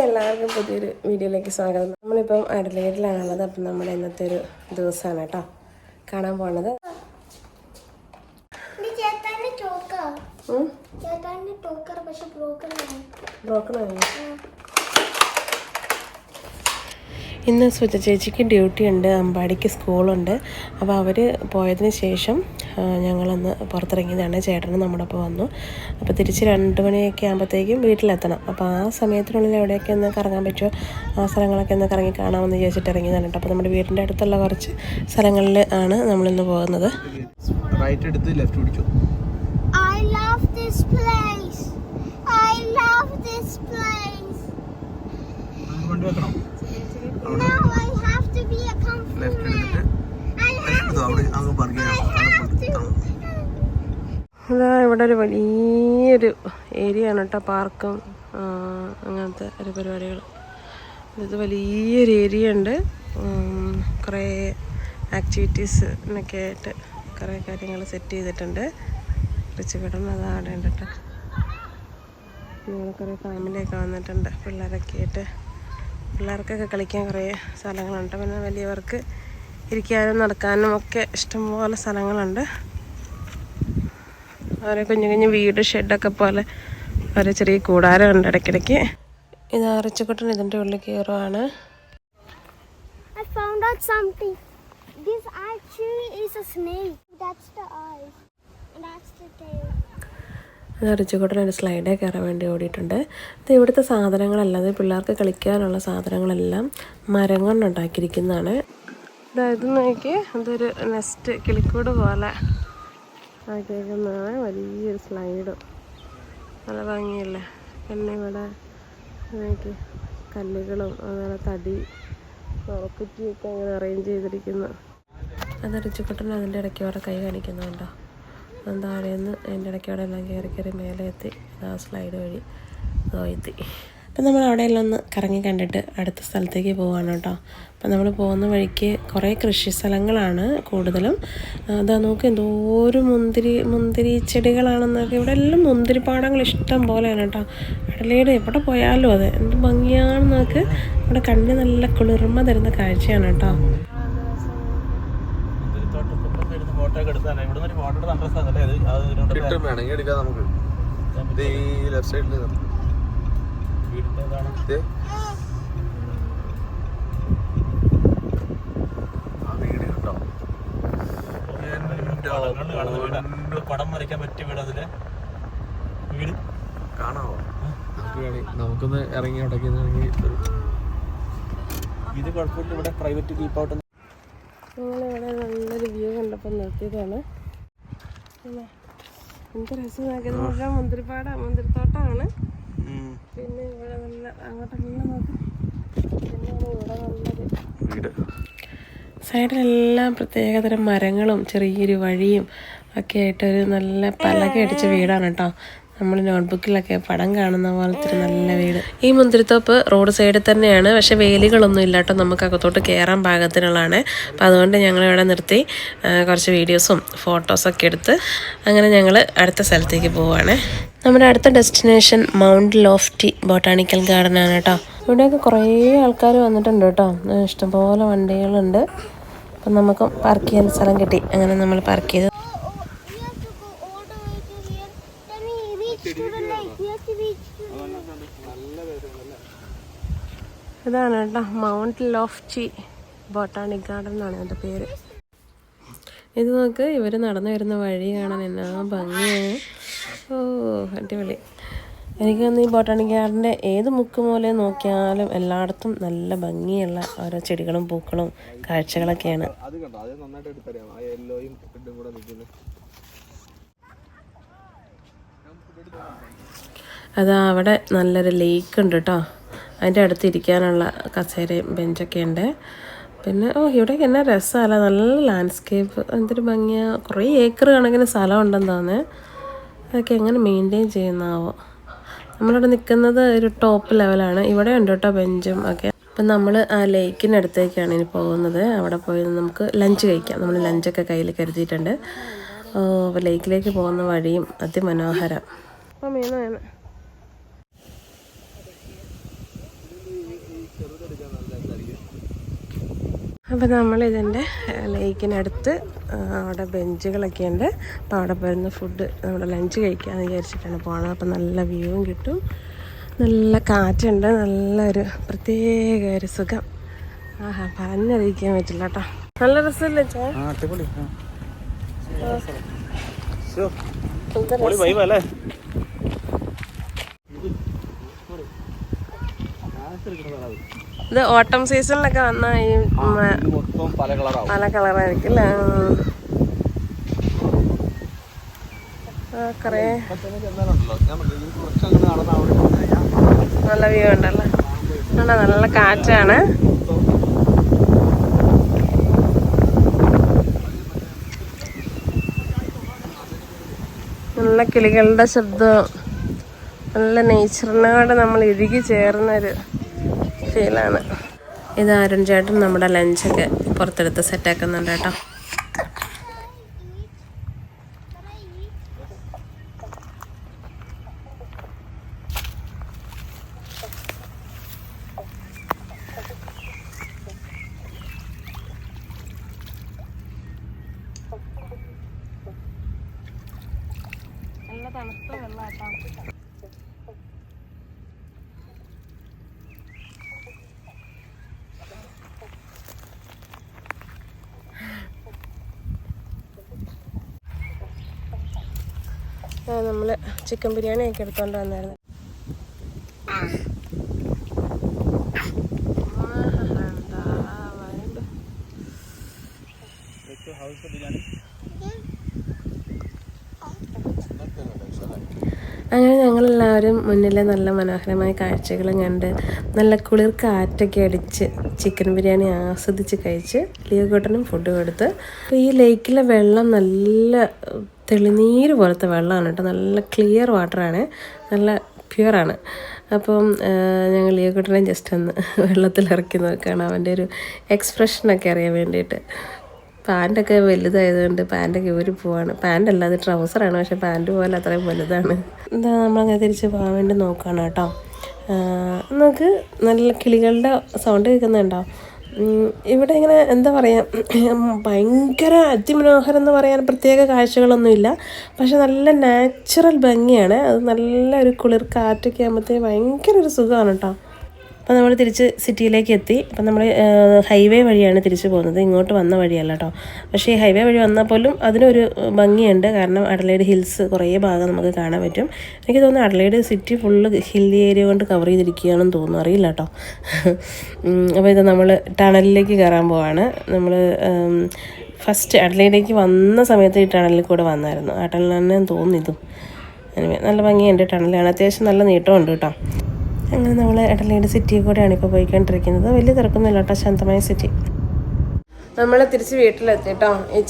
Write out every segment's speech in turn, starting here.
എല്ലാവർക്കും പുതിയൊരു വീഡിയോയിലേക്ക് സ്വാഗതം. നമ്മളിപ്പം അഡലേഡിലാണുള്ളത്. അപ്പം നമ്മുടെ ഇന്നത്തെ ഒരു ദിവസമാണ് കേട്ടോ കാണാൻ പോണത്. ഇന്ന് സുജ ചേച്ചിക്ക് ഡ്യൂട്ടി ഉണ്ട്, അമ്പാടിക്ക് സ്കൂളുണ്ട്. അപ്പോൾ അവർ പോയതിന് ശേഷം ഞങ്ങളൊന്ന് പുറത്തിറങ്ങിയതാണ്. ചേട്ടനും നമ്മുടെ ഒപ്പം വന്നു. അപ്പോൾ തിരിച്ച് 2 മണിയൊക്കെ ആകുമ്പോഴത്തേക്കും വീട്ടിലെത്തണം. അപ്പോൾ ആ സമയത്തിനുള്ളിൽ എവിടെയൊക്കെ ഒന്ന് കറങ്ങാൻ പറ്റുമോ ആ സ്ഥലങ്ങളൊക്കെ ഒന്ന് കറങ്ങി കാണാമെന്ന് വിചാരിച്ചിട്ട് ഇറങ്ങിയതാണ് കേട്ടോ. അപ്പോൾ നമ്മുടെ വീടിൻ്റെ അടുത്തുള്ള കുറച്ച് സ്ഥലങ്ങളിൽ ആണ് നമ്മളിന്ന് പോകുന്നത്. റൈറ്റ് എടുത്ത് ലെഫ്റ്റ് പിടിച്ചു. I love this place. I love this place. Now I have to be a comfortable man. അതാ ഇവിടെ ഒരു വലിയൊരു ഏരിയ ആണ് കേട്ടോ, പാർക്കും അങ്ങനത്തെ ഒരു പരിപാടികൾ. ഇത് വലിയൊരു ഏരിയ ഉണ്ട്. കുറേ ആക്ടിവിറ്റീസിനൊക്കെ ആയിട്ട് കുറേ കാര്യങ്ങൾ സെറ്റ് ചെയ്തിട്ടുണ്ട്. വെച്ച് കിടന്നത് അവിടെ ഉണ്ട് കേട്ടോ. ഇവിടെ കുറേ ഫാമിലിയൊക്കെ വന്നിട്ടുണ്ട്. പിള്ളേരൊക്കെ ആയിട്ട് പിള്ളേർക്കൊക്കെ കളിക്കാൻ കുറേ സ്ഥലങ്ങളുണ്ട്. പിന്നെ വലിയവർക്ക് ഇരിക്കാനും നടക്കാനും ഒക്കെ ഇഷ്ടംപോലെ സ്ഥലങ്ങളുണ്ട്. ഓരോ കുഞ്ഞു കുഞ്ഞു വീട് ഷെഡൊക്കെ പോലെ ഓരോ ചെറിയ കൂടാരമുണ്ട് ഇടയ്ക്കിടയ്ക്ക്. ഇത് അരച്ചുകൊട്ടൻ ഇതിൻ്റെ ഉള്ളിൽ കയറുവാണ്. I found out something. This actually is a snake. That's the eyes. And that's the tail. അരച്ചുകൊട്ടൻ ഒരു സ്ലൈഡേ കയറാൻ വേണ്ടി ഓടിയിട്ടുണ്ട്. ഇത് ഇവിടുത്തെ സാധനങ്ങളെല്ലാം, അത് പിള്ളേർക്ക് കളിക്കാനുള്ള സാധനങ്ങളെല്ലാം മരം കൊണ്ടുണ്ടാക്കിയിരിക്കുന്നതാണ്. ഇത് നോക്കി, ഇതൊരു നെസ്റ്റ് കിളിക്കൂട് പോലെ ആക്കിയേക്കുന്നതാണ്. വലിയൊരു സ്ലൈഡ്, നല്ല ഭംഗിയല്ലേ. പിന്നെ ഇവിടെ നോക്കി കല്ലുകളും അതുപോലെ തടി ഉറക്കുറ്റിയൊക്കെ അങ്ങനെ അറേഞ്ച് ചെയ്തിരിക്കുന്നു. അത് അരച്ചുകൊട്ടൻ അതിൻ്റെ ഇടയ്ക്ക് അവിടെ കൈ കാണിക്കുന്നുണ്ടോ. താഴേന്ന് അതിൻ്റെ ഇടയ്ക്കോടെ എല്ലാം കയറി മേലെ എത്തി. ആ സ്ലൈഡ് വഴി എത്തി. അപ്പം നമ്മൾ അവിടെയെല്ലാം ഒന്ന് കറങ്ങി കണ്ടിട്ട് അടുത്ത സ്ഥലത്തേക്ക് പോവാണ് കേട്ടോ. അപ്പം നമ്മൾ പോകുന്ന വഴിക്ക് കുറേ കൃഷി സ്ഥലങ്ങളാണ് കൂടുതലും. അതാ നോക്ക് എന്തോരം മുന്തിരി ചെടികളാണെന്നൊക്കെ. ഇവിടെ എല്ലാം മുന്തിരിപ്പാടങ്ങൾ ഇഷ്ടം പോലെയാണ് കേട്ടോ. അഡലേഡ് എവിടെ പോയാലും അതെ, എന്ത് ഭംഗിയാണെന്ന് നോക്ക്. ഇവിടെ കണ്ണിന് നല്ല കുളിർമ തരുന്ന കാഴ്ചയാണ് കേട്ടോ. പടം വരയ്ക്കാൻ പറ്റിയ വീട്, അതിലെ വീട് കാണാവോ? നമുക്കൊന്ന് ഇറങ്ങി ഇത് കുഴപ്പമില്ല. ഇവിടെ പ്രൈവറ്റ് കീപ്പ് ഞങ്ങളിവിടെ നല്ലൊരു വ്യൂ കണ്ടപ്പോൾ നിർത്തിയതാണ്. എന്ത് രസമാക്കിയത് മുഴുവൻ മുന്തിരിത്തോട്ടമാണ്. പിന്നെ ഇവിടെ നല്ല അങ്ങോട്ടെല്ലാം നോക്കി. പിന്നെയാണ് ഇവിടെ നല്ലൊരു വീട്. സൈഡിലെല്ലാം പ്രത്യേകതരം മരങ്ങളും ചെറിയൊരു വഴിയും ഒക്കെ ആയിട്ടൊരു നല്ല പലക അടിച്ച വീടാണ് കേട്ടോ. നമ്മൾ നോട്ട്ബുക്കിലൊക്കെ പടം കാണുന്ന പോലത്തെ നല്ല വീട്. ഈ മുന്തിരിത്തോപ്പ് റോഡ് സൈഡിൽ തന്നെയാണ്. പക്ഷെ വേലികളൊന്നും ഇല്ല കേട്ടോ, നമുക്ക് അകത്തോട്ട് കയറാൻ പാകത്തിനുള്ളതാണ്. അപ്പം അതുകൊണ്ട് ഞങ്ങളിവിടെ നിർത്തി കുറച്ച് വീഡിയോസും ഫോട്ടോസൊക്കെ എടുത്ത് അങ്ങനെ ഞങ്ങൾ അടുത്ത സ്ഥലത്തേക്ക് പോവുകയാണ്. നമ്മുടെ അടുത്ത destination mount lofty botanical garden ആണ് കേട്ടോ. ഇവിടെയൊക്കെ കുറേ ആൾക്കാർ വന്നിട്ടുണ്ട് കേട്ടോ. ഇഷ്ടംപോലെ വണ്ടികളുണ്ട്. അപ്പം നമുക്ക് പാർക്ക് ചെയ്യാൻ സ്ഥലം കിട്ടി. അങ്ങനെ നമ്മൾ പാർക്ക് ചെയ്ത് ഇതാണ് കേട്ടോ മൗണ്ട് ലോഫ്റ്റി ബൊട്ടാണിക് ഗാർഡൻ എന്നാണ് എൻ്റെ പേര്. ഇത് നോക്ക്, ഇവർ നടന്നു വരുന്ന വഴി കാണാൻ എന്നാ ഭംഗിയാണ്. ഓ അടിപൊളി. എനിക്ക് തോന്നുന്നു ഈ ബൊട്ടാണിക് ഗാർഡൻ്റെ ഏത് മുക്ക് മൂലം നോക്കിയാലും എല്ലായിടത്തും നല്ല ഭംഗിയുള്ള ഓരോ ചെടികളും പൂക്കളും കാഴ്ചകളൊക്കെയാണ്. അതാ അവിടെ നല്ലൊരു ലേക്ക് ഉണ്ട് കേട്ടോ. അതിൻ്റെ അടുത്ത് ഇരിക്കാനുള്ള കസേരയും ബെഞ്ചൊക്കെ ഉണ്ട്. പിന്നെ ഇവിടേക്ക് എന്നാ രസമല്ല, നല്ല ലാൻഡ്സ്കേപ്പ്, എന്തൊരു ഭംഗിയാണ്. കുറേ ഏക്കർ കണക്കിന് സ്ഥലം ഉണ്ടെന്ന് തോന്നുന്നത്. അതൊക്കെ എങ്ങനെ മെയിൻറ്റെയിൻ ചെയ്യുന്നതാവോ. നമ്മളിവിടെ നിൽക്കുന്നത് ഒരു ടോപ്പ് ലെവലാണ്. ഇവിടെ ഉണ്ട് കേട്ടോ ബെഞ്ചും ഒക്കെ. അപ്പം നമ്മൾ ആ ലേക്കിനടുത്തേക്കാണ് ഇനി പോകുന്നത്. അവിടെ പോയി നമുക്ക് ലഞ്ച് കഴിക്കാം. നമ്മൾ ലഞ്ചൊക്കെ കയ്യിൽ കരുതിയിട്ടുണ്ട്. അപ്പോൾ ലേക്കിലേക്ക് പോകുന്ന വഴിയും അതിമനോഹരം. അപ്പോൾ മീനാണ് അപ്പോൾ നമ്മളിതിൻ്റെ ലേക്കിനടുത്ത് അവിടെ ബെഞ്ചുകളൊക്കെ ഉണ്ട്. അപ്പോൾ അവിടെ പോയിരുന്ന ഫുഡ് നമ്മുടെ ലഞ്ച് കഴിക്കാമെന്ന് വിചാരിച്ചിട്ടാണ് പോകുന്നത്. അപ്പോൾ നല്ല വ്യൂവും കിട്ടും, നല്ല കാറ്റുണ്ട്, നല്ലൊരു പ്രത്യേക ഒരു സുഖം. ആഹാ, പറഞ്ഞറിയിക്കാൻ പറ്റില്ല കേട്ടോ. നല്ല രസമില്ലേ ചേ? ഇത് ഓട്ടം സീസണിലൊക്കെ വന്നാൽ ഈ പല കളറായിരിക്കും അല്ലേ? കുറേ നല്ല വ്യൂ ഉണ്ടല്ലോ. നല്ല കാറ്റാണ്. നല്ല കിളികളുടെ ശബ്ദം, നല്ല നേച്ചറിനോട് നമ്മൾ ഇഴുകി ചേർന്നൊരു ഫീലാണ്. ഇത് അരുൺ ചേട്ടൻ നമ്മുടെ ലഞ്ചൊക്കെ പുറത്തെടുത്ത് സെറ്റാക്കുന്നുണ്ട് കേട്ടോ. നല്ല തണുത്ത വെള്ളാട്ടോ. നമ്മൾ ചിക്കൻ ബിരിയാണി ഒക്കെ എടുത്തോണ്ട് വന്നായിരുന്നു. അങ്ങനെ ഞങ്ങളെല്ലാവരും മുന്നിലെ നല്ല മനോഹരമായ കാഴ്ചകളും കണ്ട് നല്ല കുളിർ കാറ്റൊക്കെ അടിച്ച് ചിക്കൻ ബിരിയാണി ആസ്വദിച്ച് കഴിച്ച് ലിയോക്കുട്ടനും ഫുഡ് കൊടുത്ത്. അപ്പോൾ ഈ ലേക്കിലെ വെള്ളം നല്ല തെളിനീര് പോലത്തെ വെള്ളമാണ് കേട്ടോ. നല്ല ക്ലിയർ വാട്ടറാണ്, നല്ല പ്യുവറാണ്. അപ്പം ഞങ്ങൾ ലിയോക്കുട്ടനെ ജസ്റ്റ് ഒന്ന് വെള്ളത്തിലിറക്കി നോക്കുകയാണ്, അവൻ്റെ ഒരു എക്സ്പ്രഷനൊക്കെ അറിയാൻ വേണ്ടിയിട്ട്. പാൻറ്റൊക്കെ വലുതായതുകൊണ്ട് പാൻറ്റൊക്കെ ഊരി പോവാണ്. പാൻറ്റല്ല, അത് ട്രൗസറാണ്, പക്ഷെ പാൻറ്റ് പോലെ അത്രയും വലുതാണ്. എന്താ നമ്മളങ്ങനെ തിരിച്ച് പോകാൻ വേണ്ടി നോക്കുകയാണ് കേട്ടോ. നമുക്ക് നല്ല കിളികളുടെ സൗണ്ട് കേൾക്കുന്നുണ്ടോ? ഇവിടെ ഇങ്ങനെ എന്താ പറയുക, ഭയങ്കര അതിമനോഹരം എന്ന് പറയാൻ പ്രത്യേക കാഴ്ചകളൊന്നുമില്ല, പക്ഷെ നല്ല നാച്ചുറൽ ഭംഗിയാണ്. അത് നല്ലൊരു കുളിർ കാറ്റൊക്കെ ആകുമ്പോഴത്തേക്ക് ഭയങ്കര ഒരു സുഖമാണ് കേട്ടോ. അപ്പോൾ നമ്മൾ തിരിച്ച് സിറ്റിയിലേക്ക് എത്തി. അപ്പം നമ്മൾ ഹൈവേ വഴിയാണ് തിരിച്ച് പോകുന്നത്, ഇങ്ങോട്ട് വന്ന വഴിയല്ല കേട്ടോ. പക്ഷേ ഈ ഹൈവേ വഴി വന്നാൽ പോലും അതിനൊരു ഭംഗിയുണ്ട്, കാരണം അഡലേഡ് ഹിൽസ് കുറേ ഭാഗം നമുക്ക് കാണാൻ പറ്റും. എനിക്ക് തോന്നുന്നു Adelaide city full hilly area കൊണ്ട് കവർ ചെയ്തിരിക്കുകയാണെന്ന് തോന്നുന്നു, അറിയില്ല കേട്ടോ. അപ്പോൾ ഇത് നമ്മൾ ടണലിലേക്ക് കയറാൻ പോവാണ്. നമ്മൾ ഫസ്റ്റ് അഡലേഡിലേക്ക് വന്ന സമയത്ത് ഈ ടണലിൽ കൂടെ വന്നായിരുന്നു. ആ ടണൽ തന്നെ തോന്നുന്നു ഇതും. നല്ല ഭംഗിയുണ്ട്, ടണലാണ് അത്യാവശ്യം നല്ല നീട്ടമുണ്ട് കേട്ടോ. അങ്ങനെ നമ്മൾ അഡലേഡ് സിറ്റിയിൽ കൂടെയാണ് ഇപ്പോൾ പോയിക്കൊണ്ടിരിക്കുന്നത്. വലിയ തിരക്കൊന്നുമില്ല കേട്ടോ, ശാന്തമായ സിറ്റി. നമ്മൾ തിരിച്ച് വീട്ടിലെത്തി കേട്ടോ. ഈ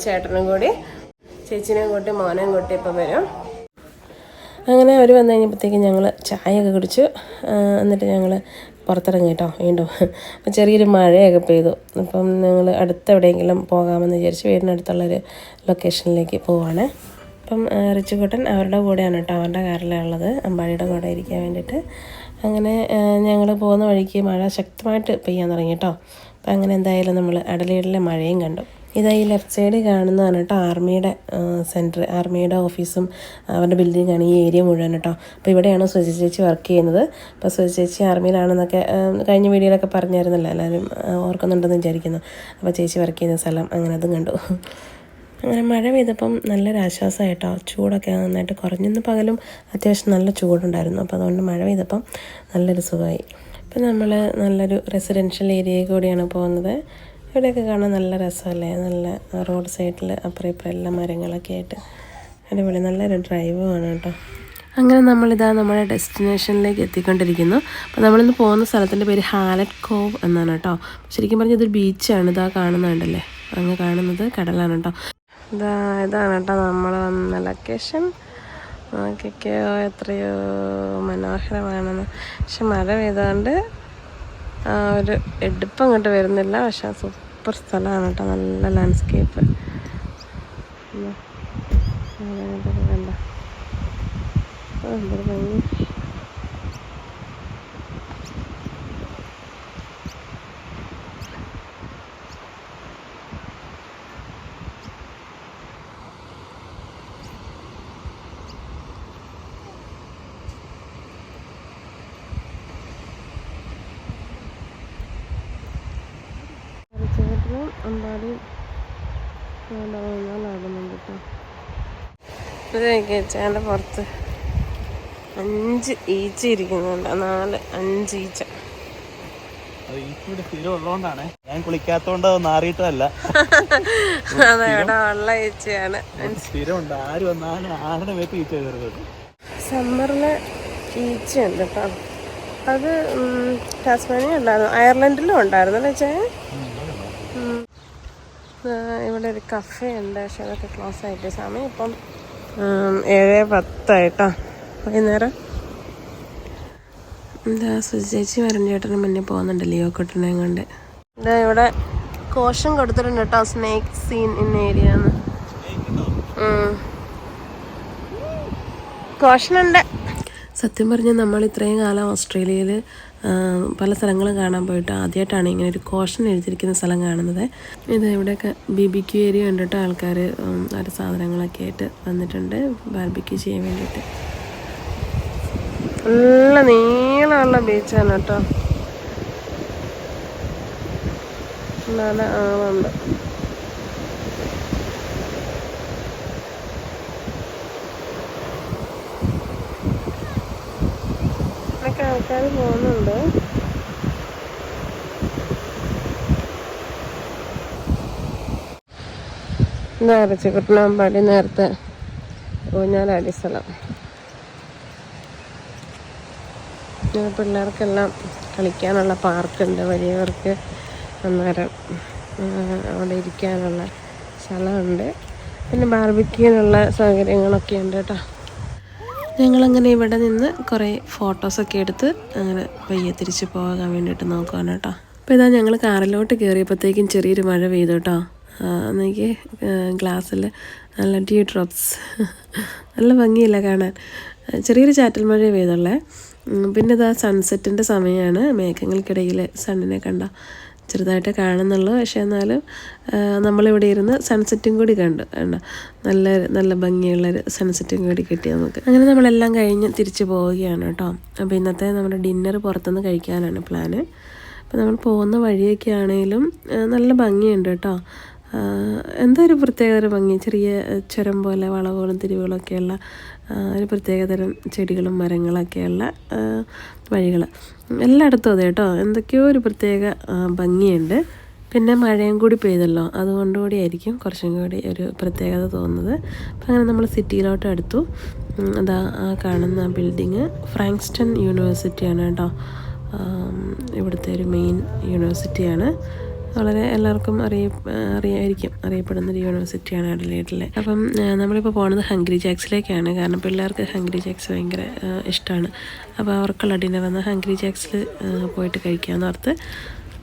ചേട്ടനും കൂടി ചേച്ചിനെയും കൂട്ടി മോനെയും കൂട്ടി ഇപ്പോൾ വരും. അങ്ങനെ അവർ വന്നു കഴിഞ്ഞപ്പോഴത്തേക്കും ഞങ്ങൾ ചായയൊക്കെ കുടിച്ചു. എന്നിട്ട് ഞങ്ങൾ പുറത്തിറങ്ങി കേട്ടോ വീണ്ടും. അപ്പം ചെറിയൊരു മഴയൊക്കെ പെയ്തു. അപ്പം ഞങ്ങൾ അടുത്തെവിടെയെങ്കിലും പോകാമെന്ന് വിചാരിച്ച് വീടിനടുത്തുള്ളൊരു ലൊക്കേഷനിലേക്ക് പോവാണ്. അപ്പം റിച്ചുകുട്ടൻ അവരുടെ കൂടെയാണ് കേട്ടോ, അവരുടെ കാറിലുള്ളത്, അമ്പാടിയുടെ കൂടെ ഇരിക്കാൻ വേണ്ടിയിട്ട്. അങ്ങനെ ഞങ്ങൾ പോകുന്ന വഴിക്ക് മഴ ശക്തമായിട്ട് പെയ്യാൻ തുടങ്ങി കേട്ടോ. അപ്പം അങ്ങനെ എന്തായാലും നമ്മൾ അഡലേഡിലെ മഴയും കണ്ടു. ഇതാ ഈ ലെഫ്റ്റ് സൈഡ് കാണുന്നതാണ് കേട്ടോ ആർമിയുടെ സെൻറ്റർ, ആർമിയുടെ ഓഫീസും അവരുടെ ബിൽഡിങ്ങാണ് ഈ ഏരിയ മുഴുവൻ കേട്ടോ. അപ്പോൾ ഇവിടെയാണ് സുജി ചേച്ചി വർക്ക് ചെയ്യുന്നത്. അപ്പോൾ സുജി ചേച്ചി ആർമിയിലാണെന്നൊക്കെ കഴിഞ്ഞ വീഡിയോയിലൊക്കെ പറഞ്ഞായിരുന്നല്ലോ, എല്ലാവരും ഓർക്കുന്നുണ്ടെന്ന് വിചാരിക്കുന്നു. അപ്പോൾ ചേച്ചി വർക്ക് ചെയ്യുന്ന സ്ഥലം അങ്ങനെ അതും കണ്ടു. അങ്ങനെ മഴ പെയ്തപ്പം നല്ലൊരാശ്വാസമായിട്ടോ, ചൂടൊക്കെ നന്നായിട്ട് കുറഞ്ഞിന്ന്. പകലും അത്യാവശ്യം നല്ല ചൂടുണ്ടായിരുന്നു. അപ്പോൾ അതുകൊണ്ട് മഴ പെയ്തപ്പം നല്ലൊരു സുഖമായി. ഇപ്പം നമ്മൾ നല്ലൊരു റെസിഡൻഷ്യൽ ഏരിയയിൽ കൂടിയാണ് പോകുന്നത്. ഇവിടെയൊക്കെ കാണാൻ നല്ല രസമല്ലേ, നല്ല റോഡ് സൈഡിൽ അപ്പുറം ഇപ്പുറം എല്ലാ മരങ്ങളൊക്കെ ആയിട്ട് അടിപൊളി, നല്ലൊരു ഡ്രൈവുമാണ് കേട്ടോ. അങ്ങനെ നമ്മളിതാ നമ്മുടെ ഡെസ്റ്റിനേഷനിലേക്ക് എത്തിക്കൊണ്ടിരിക്കുന്നു. അപ്പോൾ നമ്മളിന്ന് പോകുന്ന സ്ഥലത്തിൻ്റെ പേര് ഹാലറ്റ് കോവ് എന്നാണ് കേട്ടോ. ശരിക്കും പറഞ്ഞാൽ ഇതൊരു ബീച്ചാണ്. ഇതാ കാണുന്നുണ്ടല്ലേ, അങ്ങ് കാണുന്നത് കടലാണ് കേട്ടോ. ഇതാണ് കേട്ടോ നമ്മൾ വന്ന ലൊക്കേഷൻ. നോക്കിക്കോ എത്രയോ മനോഹരമാണെന്ന്. പക്ഷെ മഴ പെയ്തുകൊണ്ട് ഒരു എടുപ്പം അങ്ങോട്ട് വരുന്നില്ല. പക്ഷെ സൂപ്പർ സ്ഥലമാണ് കേട്ടോ, നല്ല ലാൻഡ്സ്കേപ്പ്. കണ്ടോ എന്തൊരു ഭംഗി. ചേട്ടനും അമ്പാടിയും ഊഞ്ഞാലാടുന്നുണ്ട് കേട്ടോ. ഇത് ചേട്ടൻ്റെ പുറത്ത് 5 ഈച്ച ഇരിക്കുന്നുണ്ട്. 5 ഈച്ച. സ്ഥിരം ഉള്ളതുകൊണ്ടാണ്, ഞാൻ കുളിക്കാത്തോണ്ട് നാറിയിട്ടല്ല. അതെ, ഇവിടെ ഉള്ള ഈച്ചയാണ്. സ്ഥിരം ഉണ്ട്, ആര് വന്നാലും ആരുടെ മേത്ത് ഈച്ച കയറുന്നത്. സമ്മറില് ഈച്ചയുണ്ട് കേട്ടോ. അത് ടാസ്മാനിയ ഉണ്ടായിരുന്നു, അയർലൻഡിലും ഉണ്ടായിരുന്നു അല്ലേ ചേ? ഇവിടെ ഒരു കഫേ ഉണ്ട്, പക്ഷെ അതൊക്കെ ക്ലോസ് ആയിട്ട്. സമയം ഇപ്പം 7:10 വൈകുന്നേരം. എന്താ സുചേച്ചി ചേട്ടന് മുന്നേ പോകുന്നുണ്ട് ലിയോ കുട്ടനെ കൊണ്ട്. ഇതാ ഇവിടെ കോഷൻ കൊടുത്തിട്ടുണ്ട് കേട്ടോ, സ്നേക്ക് സീൻ ഇൻ ഏരിയ. കോഷനുണ്ട്. സത്യം പറഞ്ഞാൽ നമ്മൾ ഇത്രയും കാലം ഓസ്ട്രേലിയയിൽ പല സ്ഥലങ്ങളും കാണാൻ പോയിട്ട് ആദ്യമായിട്ടാണ് ഇങ്ങനെ ഒരു കോഷൻ എഴുതിയിരിക്കുന്ന സ്ഥലം കാണുന്നത്. ഇത് ഇവിടെയൊക്കെ BBQ ഏരിയ ഉണ്ട് കേട്ടോ. ആൾക്കാർ ഓരോ സാധനങ്ങളൊക്കെ ആയിട്ട് വന്നിട്ടുണ്ട് ബാർബിക്യൂ ചെയ്യാൻ വേണ്ടിയിട്ട്. നല്ല നീളമുള്ള ബീച്ചാണ് കേട്ടോ. നല്ല ആളുണ്ട്. ഇവിടെയൊക്കെ ആൾക്കാർ പോകുന്നുണ്ട്. ഇറച്ചിക്കുട്ടനാമ്പാടി നേരത്തെ ഊഞ്ഞാലാടി സ്ഥലം. പിള്ളേർക്കെല്ലാം കളിക്കാനുള്ള പാർക്കുണ്ട്, വലിയവർക്ക് അന്നേരം അവിടെ ഇരിക്കാനുള്ള സ്ഥലമുണ്ട്. പിന്നെ ബാർബിക്യൂനുള്ള സൗകര്യങ്ങളൊക്കെ ഉണ്ട് കേട്ടോ. ഞങ്ങളങ്ങനെ ഇവിടെ നിന്ന് കുറേ ഫോട്ടോസൊക്കെ എടുത്ത് അങ്ങനെ പയ്യെ തിരിച്ച് പോകാൻ വേണ്ടിയിട്ട് നോക്കുകയാണ് കേട്ടോ. അപ്പോൾ ഇതാ ഞങ്ങൾ കാറിലോട്ട് കയറിയപ്പോഴത്തേക്കും ചെറിയൊരു മഴ പെയ്തു കേട്ടോ. അന്നെനിക്ക് ഗ്ലാസ്സിൽ നല്ല ഡ്യൂ ഡ്രോപ്സ്, നല്ല ഭംഗിയില്ല കാണാൻ. ചെറിയൊരു ചാറ്റൽ മഴ പെയ്തുള്ളേ. പിന്നെ ഇതാ സൺസെറ്റിൻ്റെ സമയമാണ്. മേഘങ്ങൾക്കിടയിൽ സണ്ണിനെ കണ്ട ചെറുതായിട്ട് കാണുന്നുള്ളൂ. പക്ഷേ എന്നാലും നമ്മളിവിടെ ഇരുന്ന് സൺസെറ്റും കൂടി കണ്ടു. നല്ല ഭംഗിയുള്ളൊരു സൺസെറ്റും കൂടി കിട്ടി നമുക്ക്. അങ്ങനെ നമ്മളെല്ലാം കഴിഞ്ഞ് തിരിച്ച് പോവുകയാണ് കേട്ടോ. അപ്പോൾ ഇന്നത്തെ നമ്മുടെ ഡിന്നർ പുറത്തുനിന്ന് കഴിക്കാനാണ് പ്ലാന്. അപ്പോൾ നമ്മൾ പോകുന്ന വഴിയൊക്കെ ആണെങ്കിലും നല്ല ഭംഗിയുണ്ട് കേട്ടോ. എന്തോ ഒരു പ്രത്യേകതര ഭംഗി, ചെറിയ ചുരം പോലെ വളവുകളും തിരിവുകളൊക്കെയുള്ള ഒരു പ്രത്യേകതരം ചെടികളും മരങ്ങളൊക്കെയുള്ള വഴികൾ എല്ലായിടത്തും അതെ കേട്ടോ. എന്തൊക്കെയോ ഒരു പ്രത്യേക ഭംഗിയുണ്ട്. പിന്നെ മഴയും കൂടി പെയ്തല്ലോ, അതുകൊണ്ടുകൂടി ആയിരിക്കും കുറച്ചും കൂടി ഒരു പ്രത്യേകത തോന്നുന്നത്. അപ്പം അങ്ങനെ നമ്മൾ സിറ്റിയിലോട്ട് അടുത്തു. അതാ ആ കാണുന്ന ബിൽഡിങ് ഫ്രാങ്ക്സ്റ്റൺ യൂണിവേഴ്സിറ്റിയാണ് കേട്ടോ. ഇവിടുത്തെ ഒരു മെയിൻ യൂണിവേഴ്സിറ്റിയാണ്. വളരെ എല്ലാവർക്കും അറിയപ്പെടുന്നൊരു യൂണിവേഴ്സിറ്റിയാണ് അഡലേഡിലെ. അപ്പം നമ്മളിപ്പോൾ പോകുന്നത് ഹംഗ്രി ജാക്സിലേക്കാണ്. കാരണം പിള്ളേർക്ക് ഹംഗ്രി ജാക്സ് ഭയങ്കര ഇഷ്ടമാണ്. അപ്പോൾ അവർക്കുള്ള ഡിന്നർ വന്ന് ഹംഗ്രി ജാക്സിൽ പോയിട്ട് കഴിക്കാമെന്ന് ഓർത്ത്.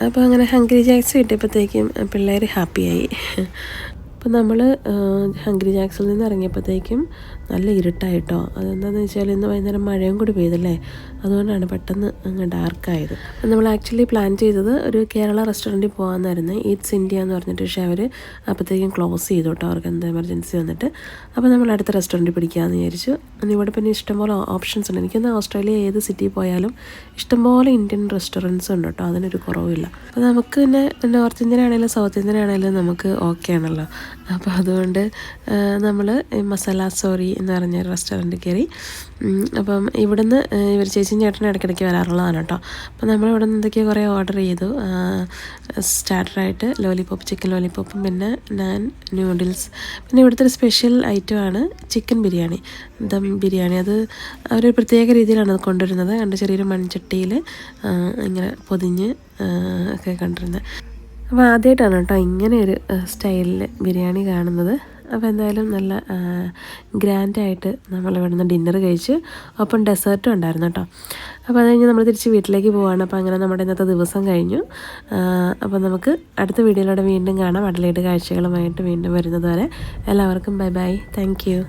അപ്പോൾ അങ്ങനെ ഹംഗ്രി ജാക്സ് കിട്ടിയപ്പോഴത്തേക്കും പിള്ളേർ ഹാപ്പിയായി. അപ്പോൾ നമ്മൾ ഹംഗ്രി ജാക്സിൽ നിന്ന് ഇറങ്ങിയപ്പോഴത്തേക്കും നല്ല ഇരുട്ടായിട്ടോ. അതെന്താണെന്ന് വെച്ചാൽ ഇന്ന് വൈകുന്നേരം മഴയും കൂടി പെയ്തല്ലേ, അതുകൊണ്ടാണ് പെട്ടെന്ന് അങ്ങ് ഡാർക്കായത്. നമ്മൾ ആക്ച്വലി പ്ലാൻ ചെയ്തത് ഒരു കേരള റെസ്റ്റോറൻറ്റിൽ പോകാമെന്നായിരുന്നു, ഈറ്റ്സ് ഇന്ത്യ എന്ന് പറഞ്ഞിട്ട്. പക്ഷേ അവർ അപ്പോഴത്തേക്കും ക്ലോസ് ചെയ്തു കേട്ടോ, അവർക്ക് എന്താ എമർജൻസി വന്നിട്ട്. അപ്പോൾ നമ്മൾ അടുത്ത റെസ്റ്റോറൻറ്റിൽ പിടിക്കാമെന്ന് വിചാരിച്ചു. ഇവിടെ പിന്നെ ഇഷ്ടംപോലെ ഓപ്ഷൻസ് ഉണ്ട്. എനിക്കൊന്ന് ഓസ്ട്രേലിയ ഏത് സിറ്റിയിൽ പോയാലും ഇഷ്ടംപോലെ ഇന്ത്യൻ റെസ്റ്റോറൻറ്റ്സ് ഉണ്ട് കേട്ടോ, അതിനൊരു കുറവില്ല. അപ്പോൾ നമുക്ക് പിന്നെ നോർത്ത് ഇന്ത്യൻ ആണെങ്കിലും സൗത്ത് ഇന്ത്യൻ ആണെങ്കിലും നമുക്ക് ഓക്കെ ആണല്ലോ. അപ്പോൾ അതുകൊണ്ട് നമ്മൾ മസാല സോറി എന്ന് പറഞ്ഞ റെസ്റ്റോറൻറ്റ് കയറി. അപ്പം ഇവിടുന്ന് ഇവർ ചേച്ചിയും ചേട്ടനും ഇടയ്ക്കിടയ്ക്ക് വരാറുള്ളതാണ് കേട്ടോ. അപ്പോൾ നമ്മൾ ഇവിടെ നിന്ന് എന്തൊക്കെയോ കുറേ ഓർഡർ ചെയ്തു. സ്റ്റാർട്ടറായിട്ട് ലോലിപോപ്പ്, ചിക്കൻ ലോലിപോപ്പും പിന്നെ നാൻ, നൂഡിൽസ്. പിന്നെ ഇവിടുത്തെ ഒരു സ്പെഷ്യൽ ഐറ്റമാണ് ചിക്കൻ ബിരിയാണി, ദം ബിരിയാണി. അത് അവർ പ്രത്യേക രീതിയിലാണ് അത് കൊണ്ടുവരുന്നത്. കണ്ട് ചെറിയൊരു മൺചട്ടിയിൽ ഇങ്ങനെ പൊതിഞ്ഞ് ഒക്കെ കൊണ്ടുവരുന്നത്. അപ്പോൾ ആദ്യമായിട്ടാണ് കേട്ടോ ഇങ്ങനെ ഒരു സ്റ്റൈലിൽ ബിരിയാണി കാണുന്നത്. അപ്പോൾ എന്തായാലും നല്ല ഗ്രാൻഡായിട്ട് നമ്മളിവിടെ നിന്ന് ഡിന്നർ കഴിച്ച് ഒപ്പം ഡെസേർട്ടും ഉണ്ടായിരുന്നു കേട്ടോ. അപ്പോൾ അത് കഴിഞ്ഞ് നമ്മൾ തിരിച്ച് വീട്ടിലേക്ക് പോവുകയാണ്. അപ്പോൾ അങ്ങനെ നമ്മുടെ ഇന്നത്തെ ദിവസം കഴിഞ്ഞു. അപ്പോൾ നമുക്ക് അടുത്ത വീഡിയോയിലൂടെ വീണ്ടും കാണാം. അഡലേഡ് കാഴ്ചകളുമായിട്ട് വീണ്ടും വരുന്നത് വരെ എല്ലാവർക്കും ബൈ ബൈ. Thank you.